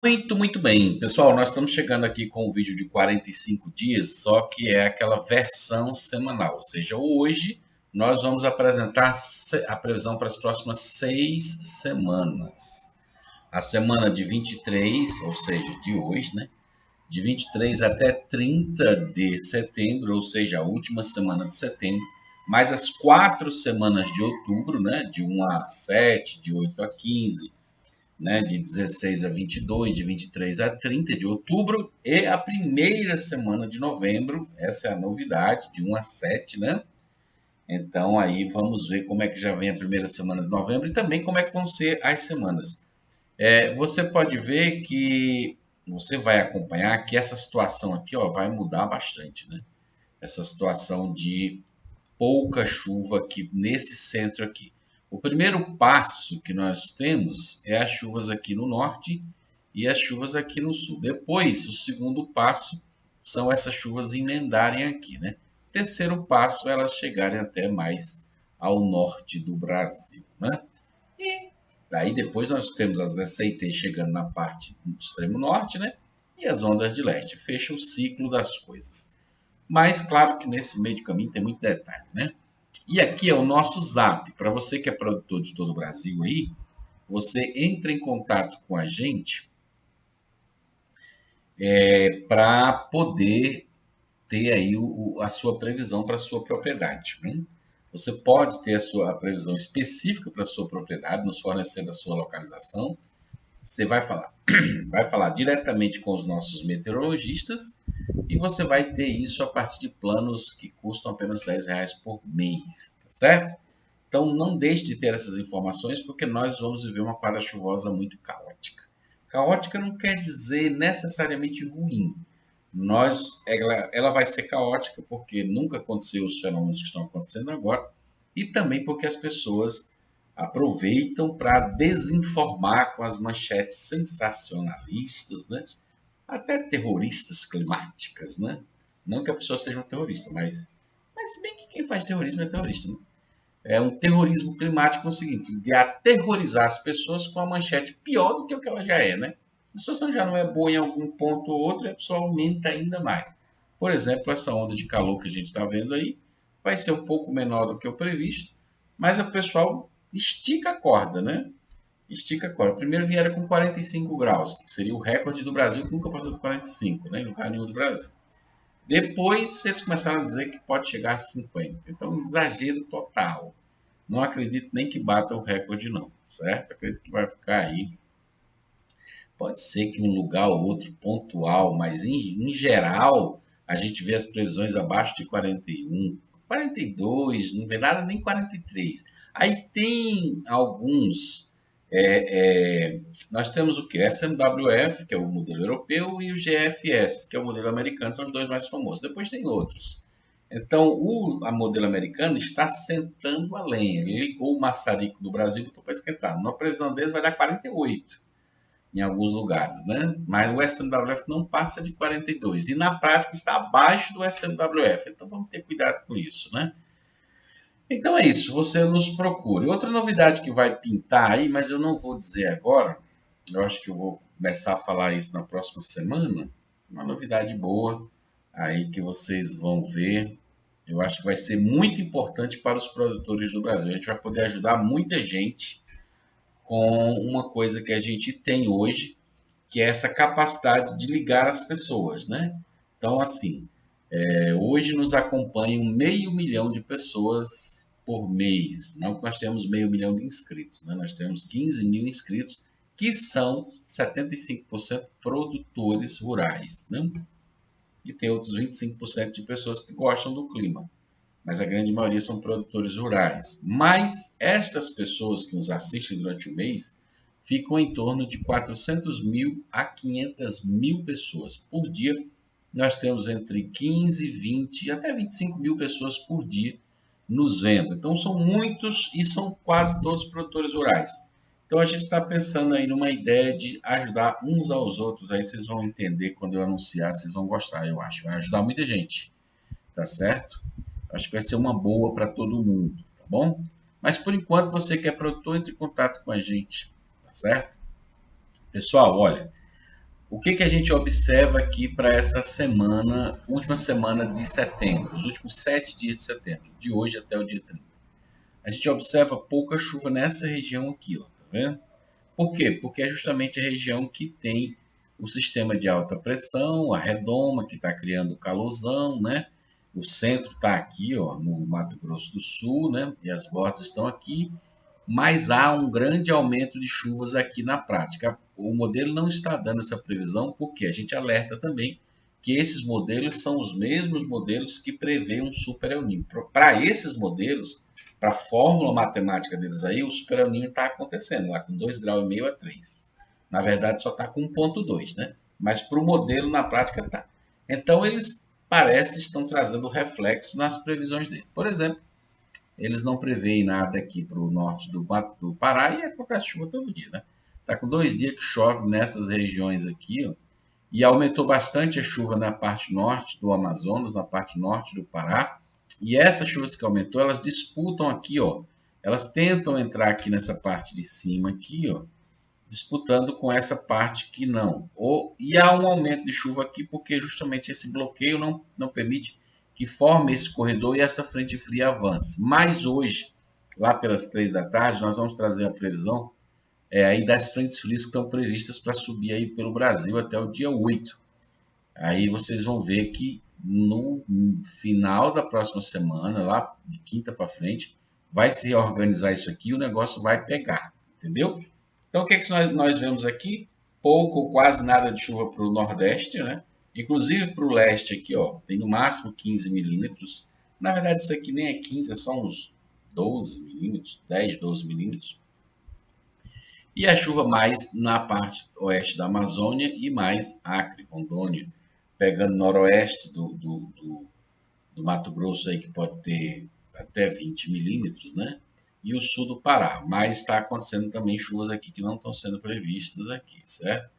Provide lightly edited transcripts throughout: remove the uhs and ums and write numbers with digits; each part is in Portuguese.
Muito bem. Pessoal, nós estamos chegando aqui com o vídeo de 45 dias, só que é aquela versão semanal. Ou seja, hoje nós vamos apresentar a previsão para as próximas 6 semanas. A semana de 23, ou seja, de hoje, né? De 23 até 30 de setembro, ou seja, a última semana de setembro, mais as 4 semanas de outubro, né? De 1 a 7, de 8 a 15, né, de 16 a 22, de 23 a 30 de outubro, e a primeira semana de novembro, essa é a novidade, de 1 a 7, né? Então aí vamos ver como é que já vem a primeira semana de novembro e também como é que vão ser as semanas. Você pode ver que você vai acompanhar que essa situação aqui, ó, vai mudar bastante, né? Essa situação de pouca chuva aqui nesse centro aqui. O primeiro passo que nós temos é as chuvas aqui no norte e as chuvas aqui no sul. Depois, o segundo passo são essas chuvas emendarem aqui, né? O terceiro passo é elas chegarem até mais ao norte do Brasil, né? E daí depois nós temos as SIT chegando na parte do extremo norte, né? E as ondas de leste. Fecha o ciclo das coisas. Mas claro que nesse meio de caminho tem muito detalhe, né? E aqui é o nosso Zap. Para você que é produtor de todo o Brasil aí, você entra em contato com a gente para poder ter aí a sua previsão para a sua propriedade. Né? Você pode ter a previsão específica para a sua propriedade, nos fornecendo a sua localização. Você vai falar diretamente com os nossos meteorologistas e você vai ter isso a partir de planos que custam apenas R$ 10 por mês, tá certo? Então não deixe de ter essas informações porque nós vamos viver uma quadra chuvosa muito caótica. Caótica não quer dizer necessariamente ruim. Ela vai ser caótica porque nunca aconteceu os fenômenos que estão acontecendo agora e também porque as pessoas aproveitam para desinformar com as manchetes sensacionalistas, né? Até terroristas climáticas, né? Não que a pessoa seja um terrorista, mas se bem que quem faz terrorismo é terrorista, né? É um terrorismo climático no seguinte, de aterrorizar as pessoas com a manchete pior do que o que ela já é, né? A situação já não é boa em algum ponto ou outro, e a pessoa aumenta ainda mais. Por exemplo, essa onda de calor que a gente está vendo aí vai ser um pouco menor do que o previsto, mas o pessoal estica a corda, né? Estica a corda. Primeiro vieram com 45 graus, que seria o recorde do Brasil, que nunca passou de 45, né? Em lugar nenhum do Brasil. Depois eles começaram a dizer que pode chegar a 50. Então, um exagero total. Não acredito nem que bata o recorde, não, certo? Acredito que vai ficar aí. Pode ser que um lugar ou outro pontual, mas em geral a gente vê as previsões abaixo de 41, 42, não vê nada nem 43. Aí tem alguns. Nós temos o que? SMWF, que é o modelo europeu, e o GFS, que é o modelo americano, são os dois mais famosos. Depois tem outros. Então, a modelo americano está sentando a lenha. Ele ligou o maçarico do Brasil para esquentar. Na previsão deles vai dar 48 em alguns lugares, né? Mas o SMWF não passa de 42 e na prática está abaixo do SMWF. Então vamos ter cuidado com isso, né? Então é isso, você nos procure. Outra novidade que vai pintar aí, mas eu não vou dizer agora, eu acho que eu vou começar a falar isso na próxima semana. Uma novidade boa aí que vocês vão ver. Eu acho que vai ser muito importante para os produtores do Brasil. A gente vai poder ajudar muita gente com uma coisa que a gente tem hoje, que é essa capacidade de ligar as pessoas, né? Então, assim, hoje nos acompanham 500.000 de pessoas por mês. Não que nós temos 500.000 de inscritos, né? Nós temos 15 mil inscritos, que são 75% produtores rurais, né? E tem outros 25% de pessoas que gostam do clima, mas a grande maioria são produtores rurais. Mas estas pessoas que nos assistem durante o mês ficam em torno de 400.000 a 500.000 pessoas por dia. Nós temos entre 15, 20 e até 25.000 pessoas por dia nos vendo. Então são muitos e são quase todos produtores rurais. Então a gente está pensando aí numa ideia de ajudar uns aos outros. Aí vocês vão entender quando eu anunciar, vocês vão gostar, eu acho. Vai ajudar muita gente, tá certo? Acho que vai ser uma boa para todo mundo, tá bom? Mas por enquanto, você que é produtor, entre em contato com a gente, tá certo? Pessoal, olha, O que a gente observa aqui para essa semana, última semana de setembro, os últimos 7 dias de setembro, de hoje até o dia 30? A gente observa pouca chuva nessa região aqui, ó, tá vendo? Por quê? Porque é justamente a região que tem o sistema de alta pressão, a redoma, que está criando calorzão, né? O centro está aqui, ó, no Mato Grosso do Sul, né? E as bordas estão aqui, mas há um grande aumento de chuvas aqui na prática. O modelo não está dando essa previsão porque a gente alerta também que esses modelos são os mesmos modelos que prevêem um super El Niño. Para esses modelos, para a fórmula matemática deles aí, o super El Niño está acontecendo lá com 2,5 graus a 3. Na verdade, só está com 1,2, né? Mas para o modelo, na prática, está. Então, eles parecem estão trazendo reflexo nas previsões dele. Por exemplo, eles não preveem nada aqui para o norte do Pará e acontece chuva todo dia, né? Está com 2 dias que chove nessas regiões aqui, ó, e aumentou bastante a chuva na parte norte do Amazonas, na parte norte do Pará. E essas chuvas que aumentou, elas disputam aqui, ó. Elas tentam entrar aqui nessa parte de cima aqui, ó, disputando com essa parte que não. E há um aumento de chuva aqui porque justamente esse bloqueio não permite que forme esse corredor e essa frente fria avance. Mas hoje, lá pelas 3 da tarde, nós vamos trazer a previsão aí das frentes frias que estão previstas para subir aí pelo Brasil até o dia 8. Aí vocês vão ver que no final da próxima semana, lá de quinta para frente, vai se reorganizar isso aqui e o negócio vai pegar, entendeu? Então, o que nós vemos aqui? Pouco ou quase nada de chuva para o Nordeste, né? Inclusive para o Leste aqui, ó, tem no máximo 15 milímetros. Na verdade, isso aqui nem é 15, é só uns 12 milímetros, 10, 12 milímetros. E a chuva mais na parte oeste da Amazônia e mais Acre, Rondônia, pegando noroeste do Mato Grosso, aí, que pode ter até 20 milímetros, né? E o sul do Pará. Mas está acontecendo também chuvas aqui que não estão sendo previstas aqui, certo?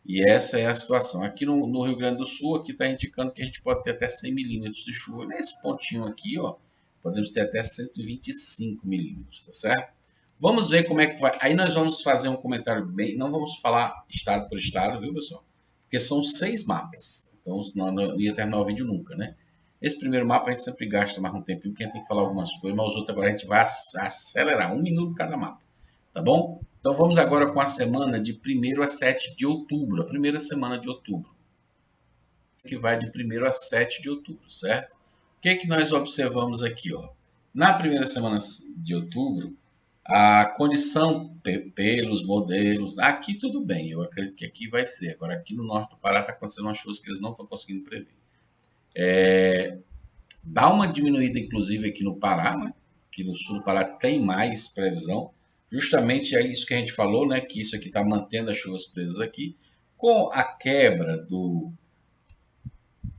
E essa é a situação. Aqui no Rio Grande do Sul, aqui está indicando que a gente pode ter até 100 milímetros de chuva. Nesse pontinho aqui, ó, podemos ter até 125 milímetros, tá certo? Vamos ver como é que vai. Aí nós vamos fazer um comentário bem. Não vamos falar estado por estado, viu, pessoal? Porque são 6 mapas. Então não ia terminar o vídeo nunca, né? Esse primeiro mapa a gente sempre gasta mais um tempinho, porque a gente tem que falar algumas coisas, mas os outros agora a gente vai acelerar. 1 minuto cada mapa. Tá bom? Então vamos agora com a semana de 1º a 7 de outubro. A primeira semana de outubro. Que vai de 1º a 7 de outubro, certo? O que nós observamos aqui, ó? Na primeira semana de outubro, a condição pelos modelos, aqui tudo bem, eu acredito que aqui vai ser. Agora, aqui no norte do Pará está acontecendo umas chuvas que eles não estão conseguindo prever. Dá uma diminuída, inclusive, aqui no Pará, né? Que no sul do Pará tem mais previsão. Justamente é isso que a gente falou, né? Que isso aqui está mantendo as chuvas presas aqui. Com a quebra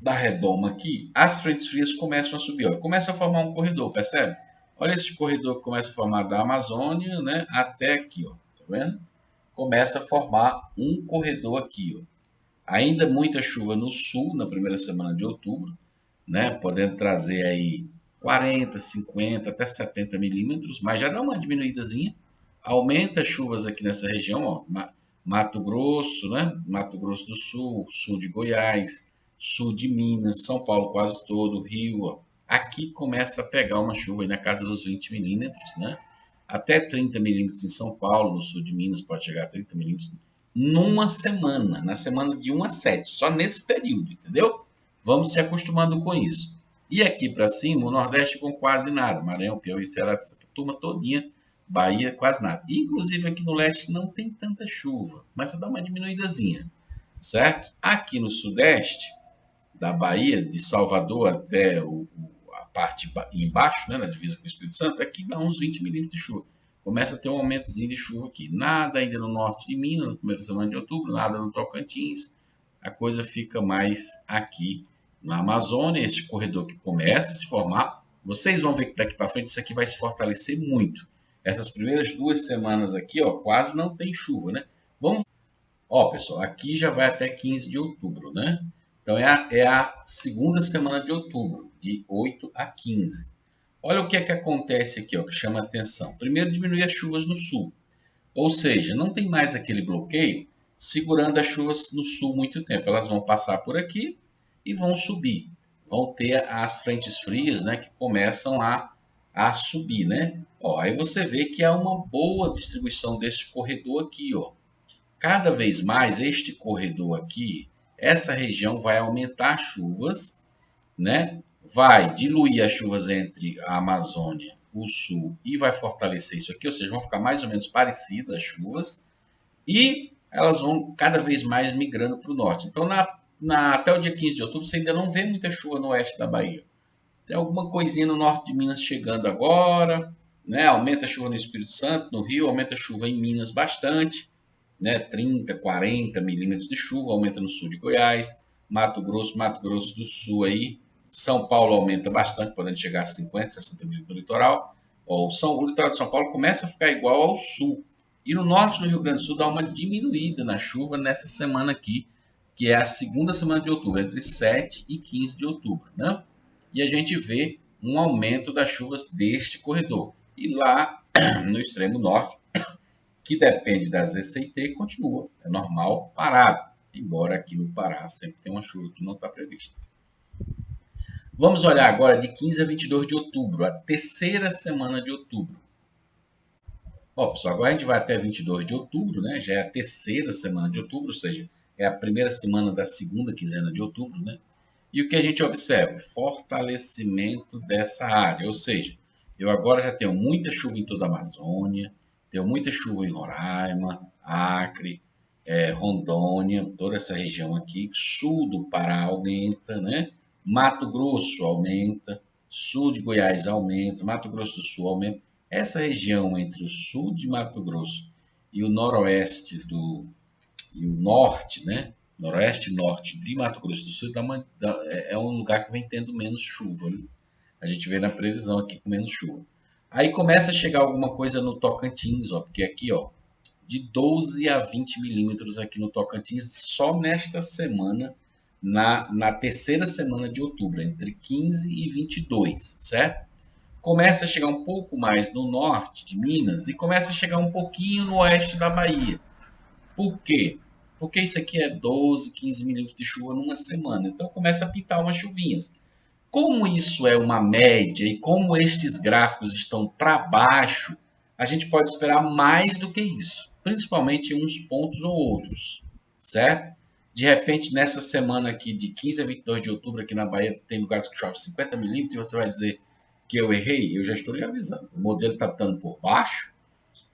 da redoma aqui, as frentes frias começam a subir. Ó. Começa a formar um corredor, percebe? Olha esse corredor que começa a formar da Amazônia, né, até aqui, ó. Tá vendo? Começa a formar um corredor aqui, ó. Ainda muita chuva no sul, na primeira semana de outubro, né, podendo trazer aí 40, 50, até 70 milímetros, mas já dá uma diminuídazinha. Aumenta as chuvas aqui nessa região, ó. Mato Grosso, né, Mato Grosso do Sul, sul de Goiás, sul de Minas, São Paulo quase todo, Rio, ó. Aqui começa a pegar uma chuva aí na casa dos 20 milímetros, né? Até 30 milímetros em São Paulo, no sul de Minas pode chegar a 30 milímetros numa semana, na semana de 1 a 7, só nesse período, entendeu? Vamos se acostumando com isso. E aqui para cima, o Nordeste com quase nada, Maranhão, Piauí, Ceará, essa turma todinha, Bahia quase nada. Inclusive aqui no Leste não tem tanta chuva, mas só dá uma diminuídazinha, certo? Aqui no Sudeste, da Bahia, de Salvador até a parte embaixo, né, na divisa com o Espírito Santo, aqui dá uns 20 milímetros de chuva. Começa a ter um aumentozinho de chuva aqui. Nada ainda no norte de Minas, na primeira semana de outubro, nada no Tocantins. A coisa fica mais aqui na Amazônia, esse corredor que começa a se formar. Vocês vão ver que daqui para frente isso aqui vai se fortalecer muito. Essas primeiras 2 semanas aqui, ó, quase não tem chuva, né? Vamos. Ó, pessoal, aqui já vai até 15 de outubro, né? Então é a segunda semana de outubro, de 8 a 15. Olha o que é que acontece aqui, ó, que chama atenção. Primeiro, diminui as chuvas no sul. Ou seja, não tem mais aquele bloqueio segurando as chuvas no sul muito tempo. Elas vão passar por aqui e vão subir. Vão ter as frentes frias, né, que começam a subir, né? Ó, aí você vê que há uma boa distribuição deste corredor aqui, ó. Cada vez mais este corredor aqui, essa região vai aumentar as chuvas, né? Vai diluir as chuvas entre a Amazônia, o Sul e vai fortalecer isso aqui, ou seja, vão ficar mais ou menos parecidas as chuvas e elas vão cada vez mais migrando para o norte. Então, até o dia 15 de outubro, você ainda não vê muita chuva no oeste da Bahia. Tem alguma coisinha no norte de Minas chegando agora, né? Aumenta a chuva no Espírito Santo, no Rio, aumenta a chuva em Minas bastante, né? 30, 40 milímetros de chuva, aumenta no sul de Goiás, Mato Grosso do Sul aí, São Paulo aumenta bastante, podendo chegar a 50, 60 milímetros no litoral. O litoral de São Paulo começa a ficar igual ao sul. E no norte do Rio Grande do Sul dá uma diminuída na chuva nessa semana aqui, que é a segunda semana de outubro, entre 7 e 15 de outubro, né? E a gente vê um aumento das chuvas deste corredor. E lá no extremo norte, que depende da ZCIT, continua, é normal, parado. Embora aqui no Pará sempre tem uma chuva que não está prevista. Vamos olhar agora de 15 a 22 de outubro, a terceira semana de outubro. Bom, pessoal, agora a gente vai até 22 de outubro, né? Já é a terceira semana de outubro, ou seja, é a primeira semana da segunda quinzena de outubro, né? E o que a gente observa? Fortalecimento dessa área, ou seja, eu agora já tenho muita chuva em toda a Amazônia, tenho muita chuva em Roraima, Acre, Rondônia, toda essa região aqui, sul do Pará aumenta, né? Mato Grosso aumenta, sul de Goiás aumenta, Mato Grosso do Sul aumenta. Essa região entre o sul de Mato Grosso e o noroeste e o norte, né? Noroeste e norte de Mato Grosso do Sul é um lugar que vem tendo menos chuva, né? A gente vê na previsão aqui com menos chuva. Aí começa a chegar alguma coisa no Tocantins, ó, porque aqui, ó, de 12 a 20 milímetros aqui no Tocantins, só nesta semana, na terceira semana de outubro, entre 15 e 22, certo? Começa a chegar um pouco mais no norte de Minas e começa a chegar um pouquinho no oeste da Bahia. Por quê? Porque isso aqui é 12, 15 milímetros de chuva numa semana. Então começa a pintar umas chuvinhas. Como isso é uma média e como estes gráficos estão para baixo, a gente pode esperar mais do que isso, principalmente em uns pontos ou outros, certo? De repente, nessa semana aqui, de 15 a 22 de outubro, aqui na Bahia, tem lugares que chove 50 milímetros e você vai dizer que eu errei. Eu já estou lhe avisando. O modelo está estando por baixo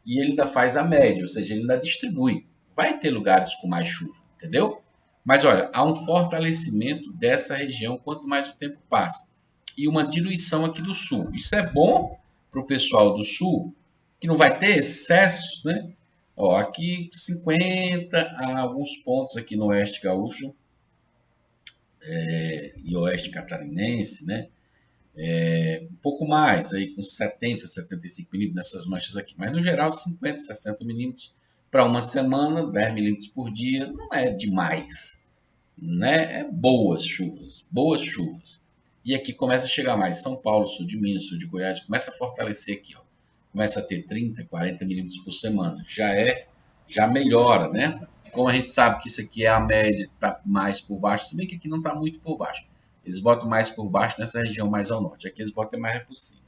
e ele ainda faz a média, ou seja, ele ainda distribui. Vai ter lugares com mais chuva, entendeu? Mas olha, há um fortalecimento dessa região quanto mais o tempo passa. E uma diluição aqui do sul. Isso é bom para o pessoal do sul, que não vai ter excessos, né? Ó, aqui 50 a alguns pontos aqui no oeste gaúcho e oeste catarinense, né? Um pouco mais, aí com 70, 75 milímetros nessas manchas aqui. Mas no geral, 50, 60 milímetros para uma semana, 10 milímetros por dia, não é demais, né? É boas chuvas, boas chuvas. E aqui começa a chegar mais. São Paulo, sul de Minas, sul de Goiás, começa a fortalecer aqui, ó. Começa a ter 30, 40 milímetros por semana. Já melhora, né? Como a gente sabe que isso aqui é a média, está mais por baixo, se bem que aqui não está muito por baixo. Eles botam mais por baixo nessa região mais ao norte. Aqui eles botam mais por cima.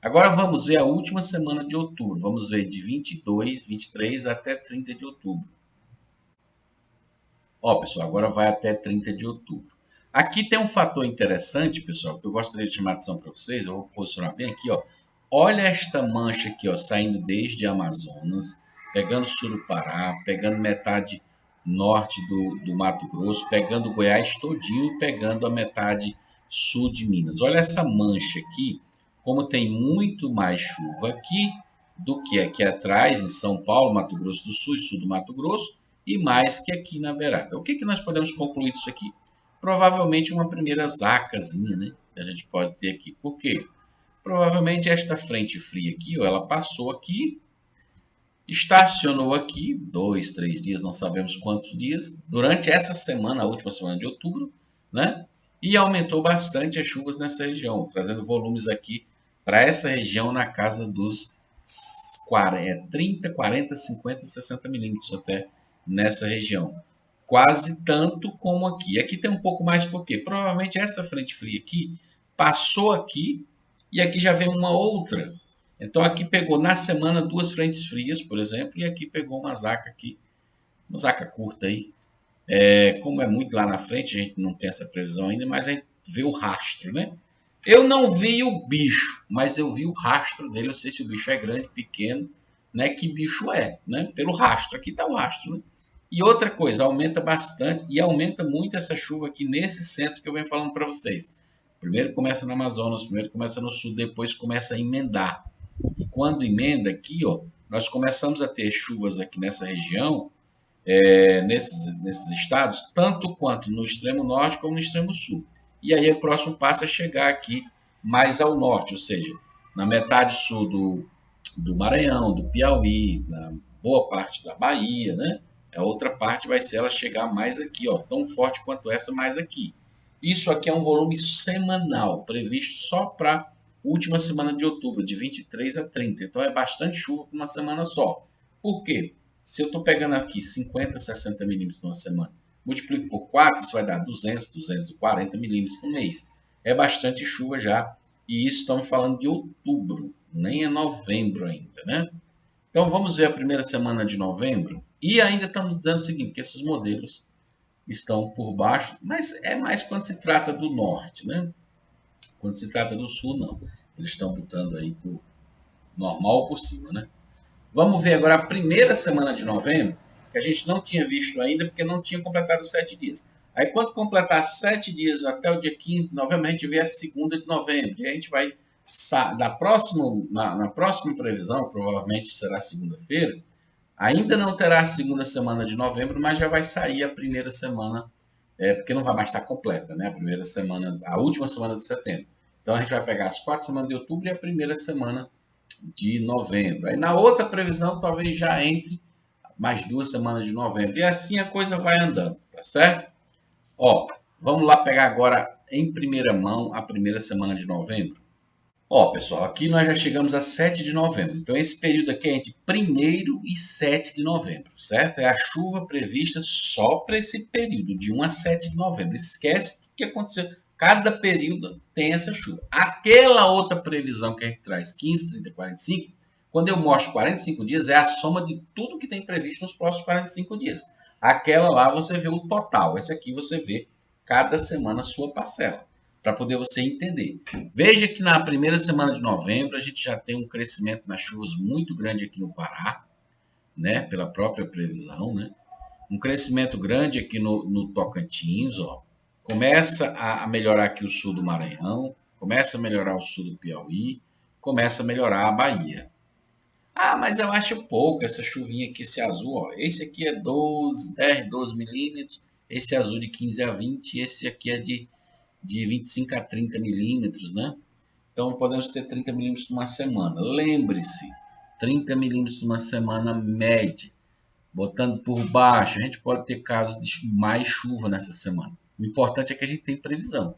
Agora vamos ver a última semana de outubro. Vamos ver de 22, 23 até 30 de outubro. Ó, pessoal, agora vai até 30 de outubro. Aqui tem um fator interessante, pessoal, que eu gostaria de chamar a atenção para vocês. Eu vou posicionar bem aqui, ó. Olha esta mancha aqui, ó, saindo desde Amazonas, pegando o sul do Pará, pegando metade norte do Mato Grosso, pegando o Goiás todinho e pegando a metade sul de Minas. Olha essa mancha aqui, como tem muito mais chuva aqui do que aqui atrás, em São Paulo, Mato Grosso do Sul e sul do Mato Grosso, e mais que aqui na beirada. O que nós podemos concluir disso aqui? Provavelmente uma primeira zacazinha, né? Que a gente pode ter aqui. Por quê? Provavelmente esta frente fria aqui, ó, ela passou aqui, estacionou aqui, 2, 3 dias, não sabemos quantos dias, durante essa semana, a última semana de outubro, né? E aumentou bastante as chuvas nessa região, trazendo volumes aqui para essa região na casa dos 30, 40, 50, 60 milímetros até nessa região. Quase tanto como aqui. Aqui tem um pouco mais porque provavelmente essa frente fria aqui passou aqui e aqui já vem uma outra. Então aqui pegou na semana 2 frentes frias, por exemplo, e aqui pegou uma zaca aqui, uma zaca curta aí. Como é muito lá na frente, a gente não tem essa previsão ainda, mas a gente vê o rastro, né? Eu não vi o bicho, mas eu vi o rastro dele. Eu sei se o bicho é grande, pequeno, né? Que bicho é, né? Pelo rastro. Aqui está o rastro, né? E outra coisa, aumenta bastante e aumenta muito essa chuva aqui nesse centro que eu venho falando para vocês. Primeiro começa no Amazonas, primeiro começa no sul, depois começa a emendar. E quando emenda aqui, ó, nós começamos a ter chuvas aqui nessa região, nesses estados, tanto quanto no extremo norte como no extremo sul. E aí o próximo passo é chegar aqui mais ao norte, ou seja, na metade sul do Maranhão, do Piauí, na boa parte da Bahia, né? A outra parte vai ser ela chegar mais aqui, ó, tão forte quanto essa, mais aqui. Isso aqui é um volume semanal, previsto só para a última semana de outubro, de 23 a 30. Então é bastante chuva por uma semana só. Por quê? Se eu estou pegando aqui 50, 60 milímetros numa semana, multiplico por 4, isso vai dar 200, 240 milímetros no mês. É bastante chuva já. E isso estamos falando de outubro, nem é novembro ainda, né? Então vamos ver a primeira semana de novembro. E ainda estamos dizendo o seguinte, que esses modelos estão por baixo, mas é mais quando se trata do norte, né? Quando se trata do sul, não. Eles estão botando aí por normal por cima, né? Vamos ver agora a primeira semana de novembro, que a gente não tinha visto ainda, porque não tinha completado 7 dias. Aí, quando completar 7 dias até o dia 15 de novembro, a gente vê a segunda de novembro. E a gente vai, na próxima previsão, provavelmente será segunda-feira, ainda não terá a segunda semana de novembro, mas já vai sair a primeira semana, porque não vai mais estar completa, né? A primeira semana, a última semana de setembro. Então, a gente vai pegar as 4 semanas de outubro e a primeira semana de novembro. Aí na outra previsão talvez já entre mais 2 semanas de novembro. E assim a coisa vai andando, tá certo? Ó, vamos lá pegar agora em primeira mão a primeira semana de novembro. Ó, pessoal, aqui nós já chegamos a 7 de novembro. Então esse período aqui é entre 1º e 7 de novembro, certo? É a chuva prevista só para esse período, de 1 a 7 de novembro. Esquece o que aconteceu. Cada período tem essa chuva. Aquela outra previsão que a gente traz, 15, 30, 45, quando eu mostro 45 dias, é a soma de tudo que tem previsto nos próximos 45 dias. Aquela lá você vê o total. Essa aqui você vê cada semana a sua parcela, para poder você entender. Veja que na primeira semana de novembro a gente já tem um crescimento nas chuvas muito grande aqui no Pará, né? Pela própria previsão, né? Um crescimento grande aqui no Tocantins, ó. Começa a melhorar aqui o sul do Maranhão, começa a melhorar o sul do Piauí, começa a melhorar a Bahia. Ah, mas eu acho pouco essa chuvinha aqui, esse azul, ó. Esse aqui é 10, 12 milímetros, esse azul de 15 a 20, esse aqui é de 25 a 30 milímetros, né? Então podemos ter 30 milímetros numa semana. Lembre-se, 30 milímetros numa semana média. Botando por baixo, a gente pode ter casos de mais chuva nessa semana. O importante é que a gente tem previsão.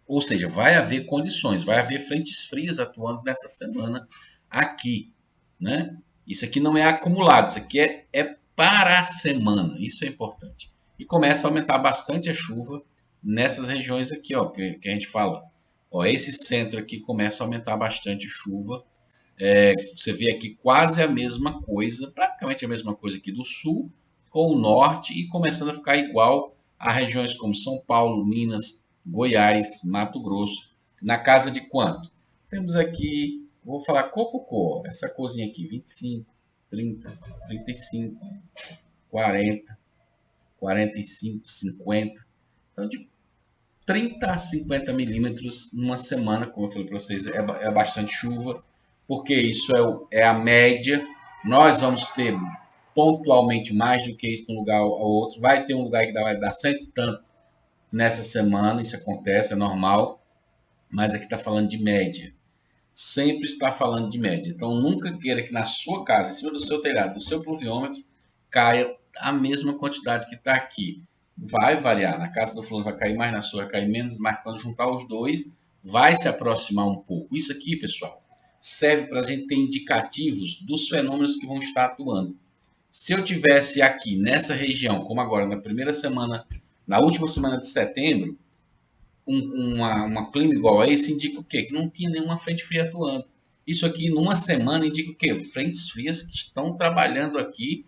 Ou seja, vai haver condições, vai haver frentes frias atuando nessa semana aqui, né? Isso aqui não é acumulado, isso aqui é para a semana, isso é importante. E começa a aumentar bastante a chuva nessas regiões aqui, ó, que a gente fala. Ó, esse centro aqui começa a aumentar bastante chuva. Você vê aqui quase a mesma coisa, praticamente a mesma coisa aqui do sul com o norte e começando a ficar igual a regiões como São Paulo, Minas, Goiás, Mato Grosso. Na casa de quanto? Temos aqui, vou falar cococô, essa corzinha aqui, 25, 30, 35, 40, 45, 50. Então, de 30 a 50 milímetros numa semana, como eu falei para vocês, é bastante chuva, porque isso é a média. Nós vamos ter pontualmente mais do que isso num lugar ao outro. Vai ter um lugar que vai dar 100 e tanto nessa semana, isso acontece, é normal, mas aqui está falando de média. Sempre está falando de média. Então, nunca queira que na sua casa, em cima do seu telhado, do seu pluviômetro, caia a mesma quantidade que está aqui. Vai variar. Na casa do fulano vai cair mais, na sua vai cair menos, mas quando juntar os dois, vai se aproximar um pouco. Isso aqui, pessoal, serve para a gente ter indicativos dos fenômenos que vão estar atuando. Se eu tivesse aqui nessa região, como agora na primeira semana, na última semana de setembro, uma clima igual a esse indica o quê? Que não tinha nenhuma frente fria atuando. Isso aqui, numa semana, indica o quê? Frentes frias que estão trabalhando aqui,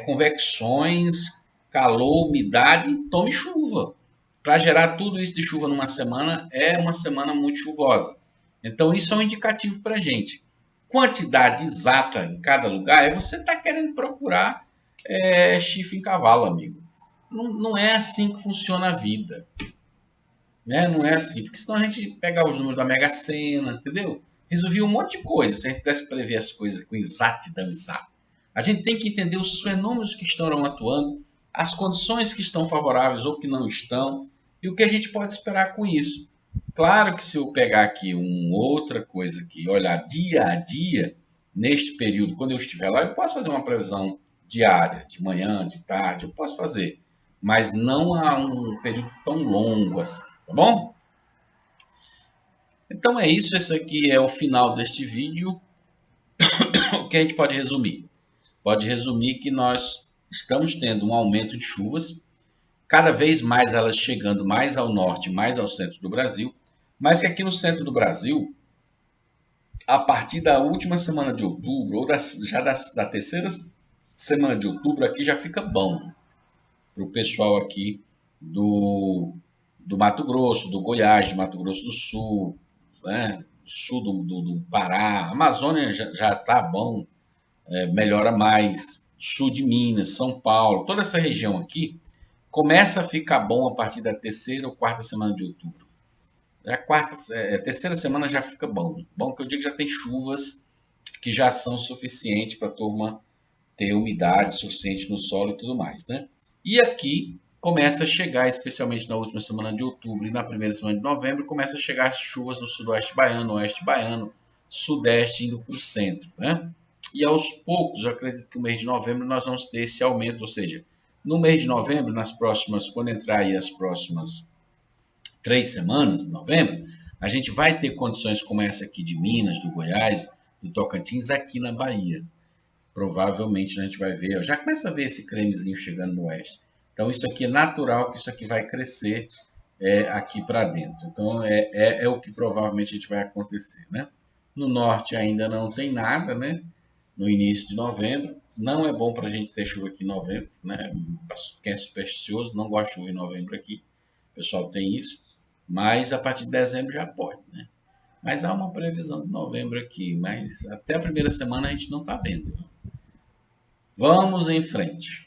convecções, calor, umidade, tome chuva. Para gerar tudo isso de chuva numa semana, é uma semana muito chuvosa. Então, isso é um indicativo para a gente. Quantidade exata em cada lugar é você estar querendo procurar chifre em cavalo, amigo. Não é assim que funciona a vida. Né? Não é assim, porque senão a gente pega os números da Mega Sena, entendeu? Resolvia um monte de coisa, se a gente pudesse prever as coisas com exatidão exata. A gente tem que entender os fenômenos que estão atuando, as condições que estão favoráveis ou que não estão, e o que a gente pode esperar com isso. Claro que se eu pegar aqui uma outra coisa aqui, olhar dia a dia, neste período, quando eu estiver lá, eu posso fazer uma previsão diária, de manhã, de tarde, eu posso fazer, mas não há um período tão longo assim. Tá bom? Então é isso, esse aqui é o final deste vídeo. O que a gente pode resumir? Pode resumir que nós estamos tendo um aumento de chuvas, cada vez mais elas chegando mais ao norte, mais ao centro do Brasil, mas que aqui no centro do Brasil, a partir da última semana de outubro, ou já da terceira semana de outubro, aqui já fica bom para o pessoal aqui do Mato Grosso, do Goiás, do Mato Grosso do Sul, né? Sul do Pará, a Amazônia já está bom, melhora mais, sul de Minas, São Paulo, toda essa região aqui começa a ficar bom a partir da terceira ou quarta semana de outubro. A terceira semana já fica bom. Bom que eu digo que já tem chuvas que já são suficientes para a turma ter umidade suficiente no solo e tudo mais, né? E aqui começa a chegar, especialmente na última semana de outubro e na primeira semana de novembro, começa a chegar as chuvas no sudoeste baiano, oeste baiano, sudeste indo para o centro, né? E aos poucos, eu acredito que no mês de novembro nós vamos ter esse aumento, ou seja, no mês de novembro, quando entrar aí as próximas 3 semanas de novembro, a gente vai ter condições como essa aqui de Minas, do Goiás, do Tocantins, aqui na Bahia. Provavelmente a gente vai ver, já começa a ver esse cremezinho chegando no oeste. Então isso aqui é natural que isso aqui vai crescer aqui para dentro. Então é o que provavelmente a gente vai acontecer, né? No norte ainda não tem nada, né? No início de novembro. Não é bom para a gente ter chuva aqui em novembro, né? Quem é supersticioso não gosta de chuva em novembro aqui. O pessoal tem isso. Mas a partir de dezembro já pode, né? Mas há uma previsão de novembro aqui, mas até a primeira semana a gente não está vendo. Vamos em frente.